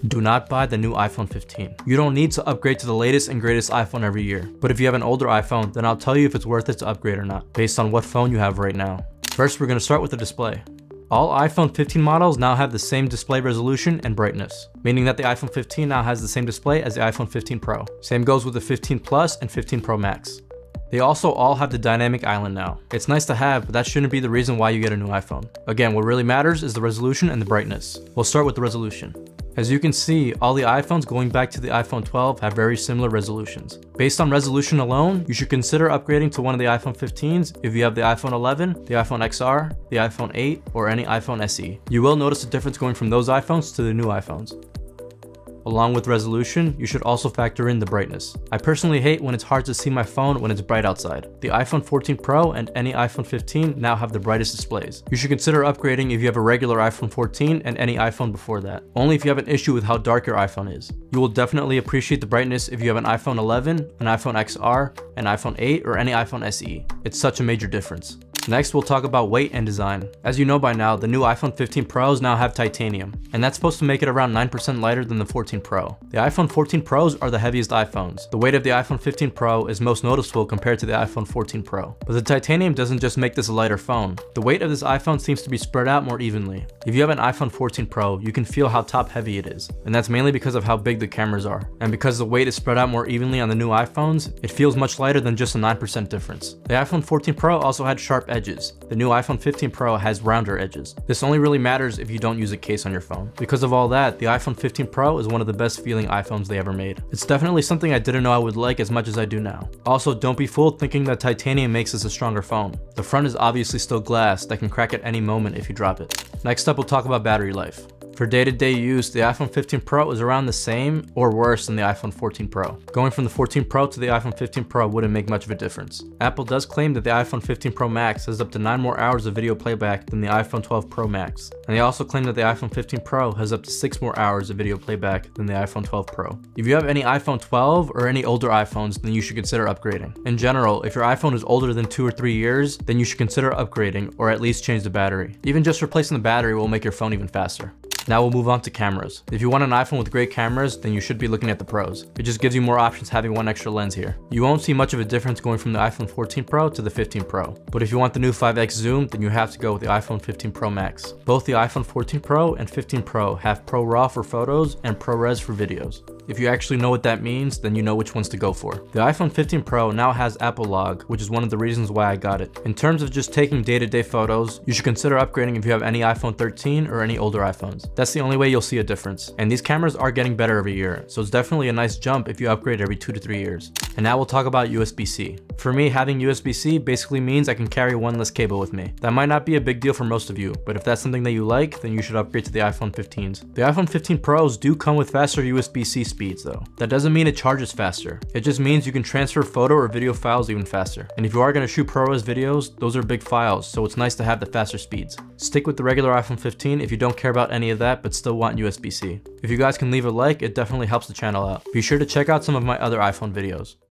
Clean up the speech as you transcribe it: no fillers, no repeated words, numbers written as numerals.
Do not buy the new iPhone 15. You don't need to upgrade to the latest and greatest iPhone every year. But if you have an older iPhone, then I'll tell you if it's worth it to upgrade or not, based on what phone you have right now. First, we're going to start with the display. All iPhone 15 models now have the same display resolution and brightness, meaning that the iPhone 15 now has the same display as the iPhone 15 Pro. Same goes with the 15 Plus and 15 Pro Max. They also all have the dynamic island now. It's nice to have, but that shouldn't be the reason why you get a new iPhone. Again, what really matters is the resolution and the brightness. We'll start with the resolution. As you can see, all the iPhones going back to the iPhone 12 have very similar resolutions. Based on resolution alone, you should consider upgrading to one of the iPhone 15s if you have the iPhone 11, the iPhone XR, the iPhone 8, or any iPhone SE. You will notice a difference going from those iPhones to the new iPhones. Along with resolution, you should also factor in the brightness. I personally hate when it's hard to see my phone when it's bright outside. The iPhone 14 Pro and any iPhone 15 now have the brightest displays. You should consider upgrading if you have a regular iPhone 14 and any iPhone before that. Only if you have an issue with how dark your iPhone is. You will definitely appreciate the brightness if you have an iPhone 11, an iPhone XR, an iPhone 8, or any iPhone SE. It's such a major difference. Next, we'll talk about weight and design. As you know by now, the new iPhone 15 Pros now have titanium, and that's supposed to make it around 9% lighter than the 14 Pro. The iPhone 14 Pros are the heaviest iPhones. The weight of the iPhone 15 Pro is most noticeable compared to the iPhone 14 Pro. But the titanium doesn't just make this a lighter phone. The weight of this iPhone seems to be spread out more evenly. If you have an iPhone 14 Pro, you can feel how top heavy it is, and that's mainly because of how big the cameras are. And because the weight is spread out more evenly on the new iPhones, it feels much lighter than just a 9% difference. The iPhone 14 Pro also had sharp edges. The new iPhone 15 Pro has rounder edges. This only really matters if you don't use a case on your phone. Because of all that, the iPhone 15 Pro is one of the best feeling iPhones they ever made. It's definitely something I didn't know I would like as much as I do now. Also, don't be fooled thinking that titanium makes this a stronger phone. The front is obviously still glass that can crack at any moment if you drop it. Next up, we'll talk about battery life. For day-to-day use, the iPhone 15 Pro is around the same or worse than the iPhone 14 Pro. Going from the 14 Pro to the iPhone 15 Pro wouldn't make much of a difference. Apple does claim that the iPhone 15 Pro Max has up to 9 more hours of video playback than the iPhone 12 Pro Max. And they also claim that the iPhone 15 Pro has up to 6 more hours of video playback than the iPhone 12 Pro. If you have any iPhone 12 or any older iPhones, then you should consider upgrading. In general, if your iPhone is older than 2 or 3 years, then you should consider upgrading or at least change the battery. Even just replacing the battery will make your phone even faster. Now we'll move on to cameras. If you want an iPhone with great cameras, then you should be looking at the Pros. It just gives you more options having one extra lens here. You won't see much of a difference going from the iPhone 14 Pro to the 15 Pro. But if you want the new 5x zoom, then you have to go with the iPhone 15 Pro Max. Both the iPhone 14 Pro and 15 Pro have Pro RAW for photos and ProRes for videos. If you actually know what that means, then you know which ones to go for. The iPhone 15 Pro now has Apple Log, which is one of the reasons why I got it. In terms of just taking day-to-day photos, you should consider upgrading if you have any iPhone 13 or any older iPhones. That's the only way you'll see a difference. And these cameras are getting better every year, so it's definitely a nice jump if you upgrade every 2 to 3 years. And now we'll talk about USB-C. For me, having USB-C basically means I can carry one less cable with me. That might not be a big deal for most of you, but if that's something that you like, then you should upgrade to the iPhone 15s. The iPhone 15 Pros do come with faster USB-C speeds though. That doesn't mean it charges faster. It just means you can transfer photo or video files even faster. And if you are going to shoot ProRes videos, those are big files, so it's nice to have the faster speeds. Stick with the regular iPhone 15 if you don't care about any of that but still want USB-C. If you guys can leave a like, it definitely helps the channel out. Be sure to check out some of my other iPhone videos.